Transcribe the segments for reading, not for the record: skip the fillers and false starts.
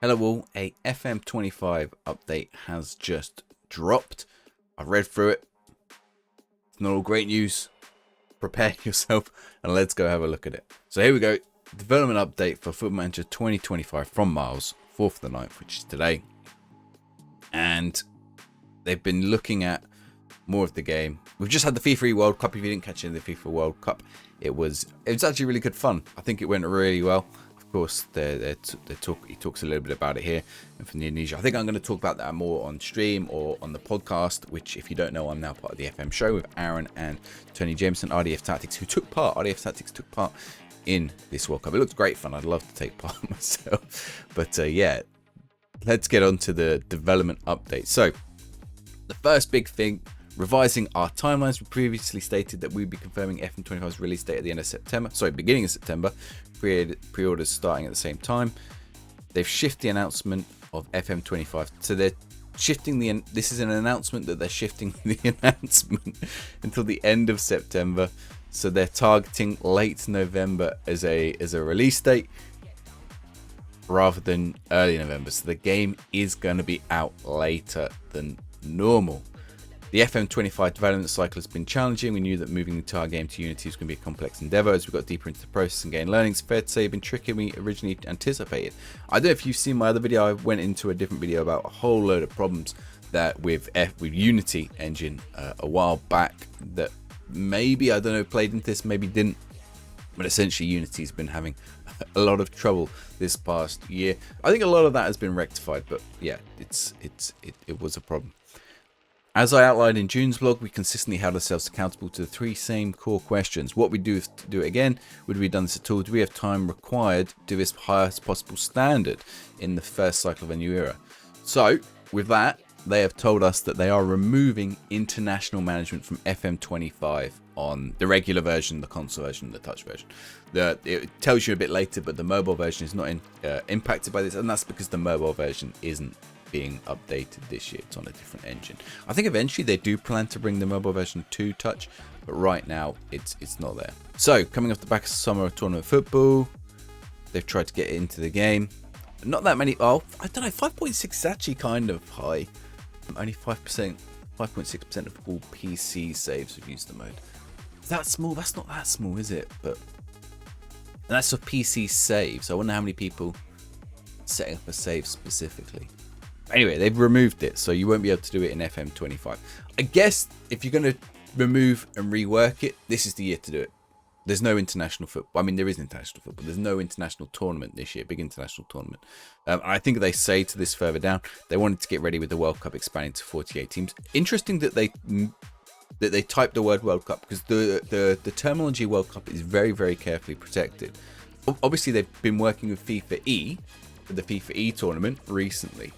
Hello all, a FM25 update has just dropped. I've read through it. It's not all great news. Prepare yourself and let's go have a look at it. So here we go. Development update for Football Manager 2025 from Miles, 4th of the 9th, which is today. And they've been looking at more of the game. We've just had the FIFA World Cup. If you didn't catch any of the FIFA World Cup, it was actually really good fun. I think it went really well. Of course, he talks a little bit about it here and from Indonesia. I think I'm going to talk about that more on stream or on the podcast, which, if you don't know, I'm now part of the FM show with Aaron and Tony Jameson, RDF Tactics, who took part. RDF Tactics took part in this World Cup. It looked great fun. I'd love to take part myself. But yeah, let's get on to the development update. So the first big thing, revising our timelines. We previously stated that we'd be confirming FM25's release date at the end of September. Sorry, beginning of September. Pre-orders starting at the same time. They've shifted the announcement of FM25. So they're shifting this is an announcement that they're shifting the announcement until the end of September. So they're targeting late November as a release date rather than early November. So the game is going to be out later than normal. The FM25 development cycle has been challenging. We knew that moving the entire game to Unity was going to be a complex endeavor. As we got deeper into the process and gained learnings, fair to say it's been trickier than we originally anticipated. I don't know if you've seen my other video. I went into a different video about a whole load of problems that with Unity engine a while back that maybe, I don't know, played into this, maybe didn't. But essentially Unity's been having a lot of trouble this past year. I think a lot of that has been rectified, but yeah, it was a problem. As I outlined in June's vlog, we consistently held ourselves accountable to the three same core questions. What we do to do it again? Would we have done this at all? Do we have time required to do this highest possible standard in the first cycle of a new era? So with that, they have told us that they are removing international management from FM25 on the regular version, the console version, the touch version. It tells you a bit later, but the mobile version is not impacted by this, and that's because the mobile version isn't being updated this year. It's on a different engine. I think eventually they do plan to bring the mobile version to touch, but right now it's not there. So coming off the back of summer tournament football, they've tried to get it into the game. Not that many. Oh, I don't know. 5.6 is actually kind of high. Only 5.6% of all PC saves have used the mode. Is that small? That's not that small, is it? But that's for PC saves. I wonder how many people setting up a save specifically. Anyway, they've removed it, so you won't be able to do it in FM25. I guess if you're going to remove and rework it, this is the year to do it. There's no international football. I mean, there is international football. There's no international tournament this year, big international tournament. I think they say to this further down, they wanted to get ready with the World Cup expanding to 48 teams. Interesting that they typed the word World Cup, because the terminology World Cup is very, very carefully protected. Obviously, they've been working with FIFA E, for the FIFA E tournament recently.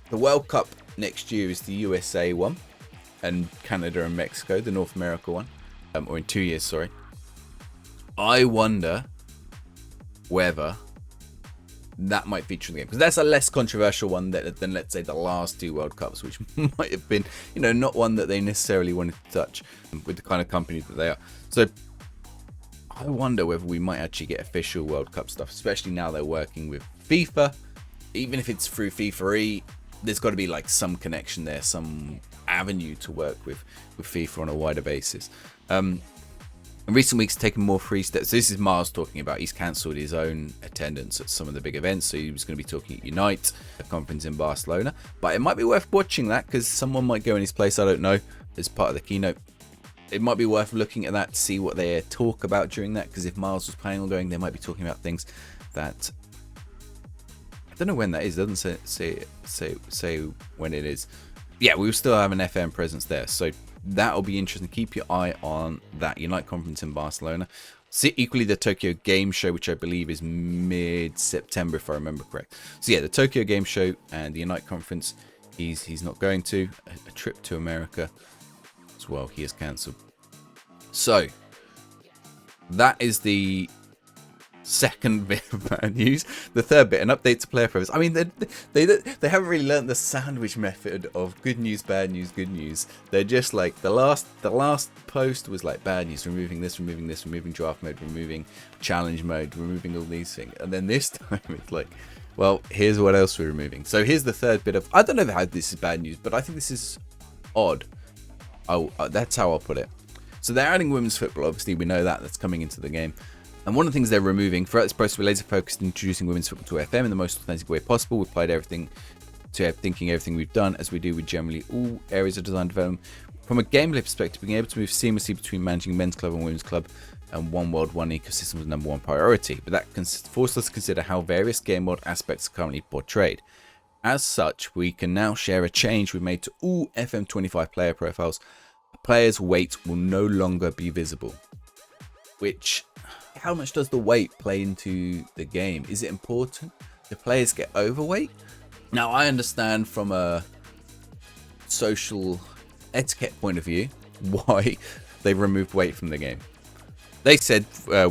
The World Cup next year is the USA one, and Canada and Mexico, the North America one, or in 2 years, sorry. I wonder whether that might feature in the game, because that's a less controversial one than let's say the last two World Cups, which might have been, not one that they necessarily wanted to touch with the kind of company that they are. So I wonder whether we might actually get official World Cup stuff, especially now they're working with FIFA. Even if it's through FIFA E, there's got to be like some connection there, some avenue to work with FIFA on a wider basis. In recent weeks, taken more free steps. This is Miles talking about. He's cancelled his own attendance at some of the big events, so he was going to be talking at Unite, a conference in Barcelona. But it might be worth watching that, because someone might go in his place, I don't know, as part of the keynote. It might be worth looking at that to see what they talk about during that, because if Miles was planning on going, they might be talking about things that, I don't know when that is. It doesn't say when it is. Yeah, we will still have an FM presence there, so that'll be interesting. Keep your eye on that Unite conference in Barcelona. See, equally the Tokyo Game Show, which I believe is mid-September, if I remember correct. So yeah, the Tokyo Game Show and the Unite conference, he's not going to. A trip to America as well, he has cancelled. So that is the second bit of bad news. The third bit, an update to player profiles. I mean, they haven't really learned the sandwich method of good news, bad news, good news. They're just like the last post was like bad news, removing this, removing draft mode, removing challenge mode, removing all these things, and then this time it's like, well, here's what else we're removing. So here's the third bit of, I don't know how this is bad news, but I think this is odd. That's how I'll put it. So they're adding women's football. Obviously, we know that's coming into the game. And one of the things they're removing, throughout this process, we're laser focused on introducing women's football to FM in the most authentic way possible. We've applied everything to thinking everything we've done, as we do with generally all areas of design development. From a gameplay perspective, being able to move seamlessly between managing men's club and women's club and one world, one ecosystem was number one priority. But that forced us to consider how various game mode aspects are currently portrayed. As such, we can now share a change we made to all FM25 player profiles. A player's weight will no longer be visible. Which, how much does the weight play into the game? Is it important? Do players get overweight? Now, I understand from a social etiquette point of view why they removed weight from the game. They said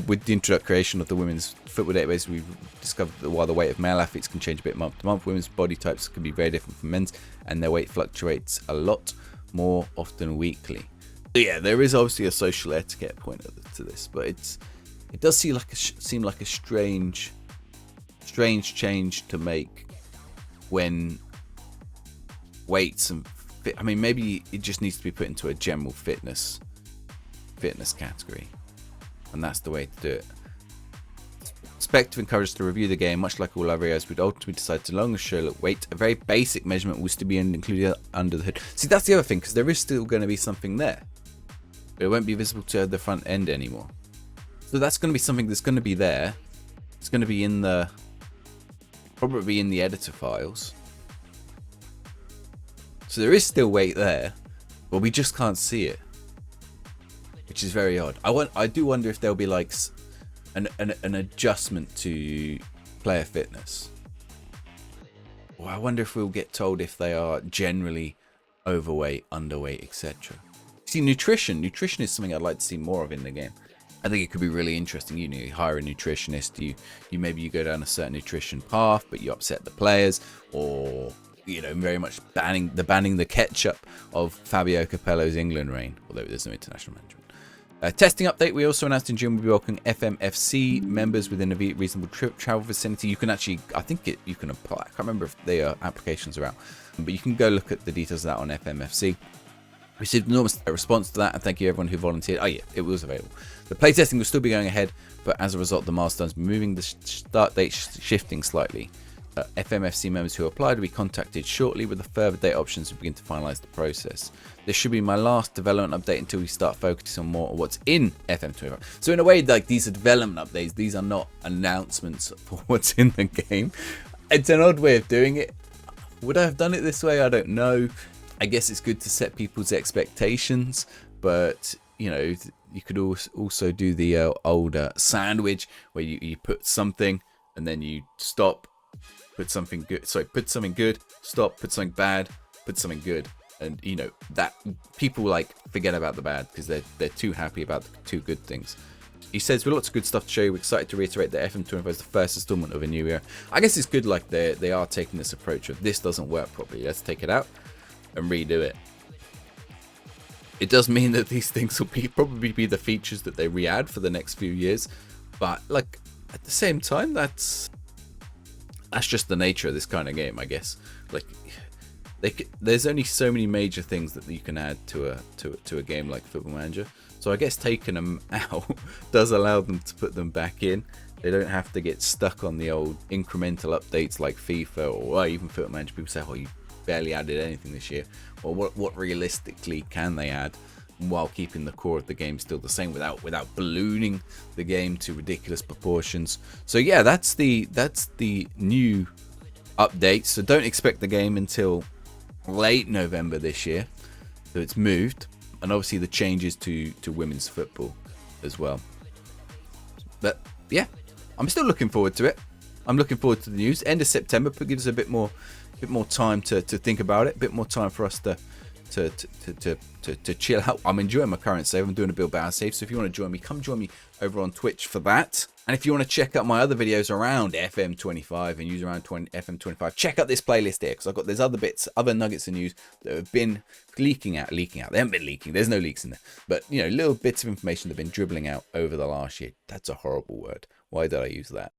with the creation of the women's football database, we've discovered that while the weight of male athletes can change a bit month to month, women's body types can be very different from men's, and their weight fluctuates a lot more often weekly. So yeah, there is obviously a social etiquette point to this, but it does seem like a strange change to make when weights and I mean, maybe it just needs to be put into a general fitness category, and that's the way to do it. Perspective encouraged us to review the game, much like all other areas. We'd ultimately decide to longer show weight. A very basic measurement was to be included under the hood. See, that's the other thing, because there is still going to be something there, but it won't be visible to the front end anymore. So that's going to be something that's going to be there. It's going to be in the, probably in the editor files. So there is still weight there, but we just can't see it, which is very odd. I do wonder if there'll be like an adjustment to player fitness. Or I wonder if we'll get told if they are generally overweight, underweight, etc. See, nutrition is something I'd like to see more of in the game. I think it could be really interesting. You hire a nutritionist, you maybe go down a certain nutrition path, but you upset the players, or very much banning the ketchup of Fabio Capello's England reign, although there's no international management. Testing update, we also announced in June we'll be welcoming FMFC members within a reasonable travel vicinity. You can actually, you can apply. I can't remember if the applications are out, but you can go look at the details of that on FMFC. Received enormous response to that, and thank you everyone who volunteered. Oh yeah, it was available. The playtesting will still be going ahead, but as a result, the milestones moving, the start date shifting slightly. FMFC members who applied will be contacted shortly with the further date options to begin to finalise the process. This should be my last development update until we start focusing on more on what's in FM25. So in a way, like, these are development updates. These are not announcements for what's in the game. It's an odd way of doing it. Would I have done it this way? I don't know. I guess it's good to set people's expectations, but you could also do the older sandwich where you put something and then you stop. Put something good, stop, put something bad, put something good. And that people like forget about the bad because they're too happy about the two good things. He says, with lots of good stuff to show you, we're excited to reiterate that FM25 is the first installment of a new era. I guess it's good, like they are taking this approach of this doesn't work properly, let's take it out and redo it. It does mean that these things will probably be the features that they re-add for the next few years, but like at the same time, that's just the nature of this kind of game, I guess. Like, there's only so many major things that you can add to a game like Football Manager. So I guess taking them out does allow them to put them back in. They don't have to get stuck on the old incremental updates like FIFA or even Football Manager. People say, "Oh, you barely added anything this year." Well, what realistically can they add while keeping the core of the game still the same without ballooning the game to ridiculous proportions? So yeah, that's the new update. So don't expect the game until late November this year. So it's moved, and obviously the changes to women's football as well. But yeah, I'm still looking forward to it. I'm looking forward to the news. End of September gives us a bit more time to think about it. A bit more time for us to to chill out. I'm enjoying my current save. I'm doing a build battle save. So if you want to join me, come join me over on Twitch for that. And if you want to check out my other videos around FM25 and use around FM25, check out this playlist here, because there's other bits, other nuggets of news that have been leaking out. They haven't been leaking. There's no leaks in there. But, you know, little bits of information that have been dribbling out over the last year. That's a horrible word. Why did I use that?